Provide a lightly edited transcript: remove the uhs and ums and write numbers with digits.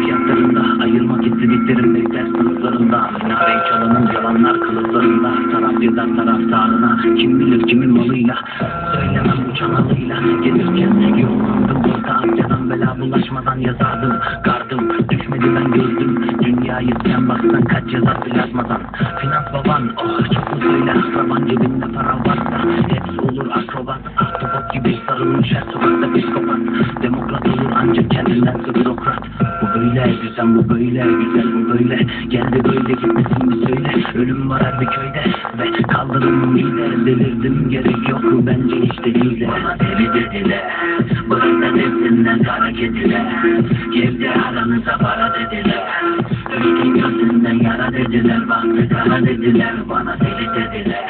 fiyatlarında, ayırmak istediklerim bekler sınıflarında. Minareyi çalanın yalanlar kılıflarında, taraf yazar taraftarına, kim bilir kimin malıyla. Söylemem bu çanalıyla, gelirken yollandım Orta Asya'dan, bela bulaşmadan yazardım. Gardım düşmedi ben gördüm dünyayı, sen baksan kaç yazar plazmadan. Finans baban oh çok mu söyle, akraban cebinde para varsa hepsi olur akrobat. Ahtapot gibi sarılmış her sokakta psikopat. Demokrat olur ancak kendinden bürokrat. Bu böyle düzen, bu böyle güzel, bu böyle geldi böyle gitmesin bir söyle. Ölüm var her bir köyde ve kaldırım mide. Delirdim gerek yok bence işte değil. Bana deli dediler, bırak da desinler kara kediler. Girdi aranıza para dediler, düştü gözünden yara dediler. Baktı kara dediler, bana deli dediler.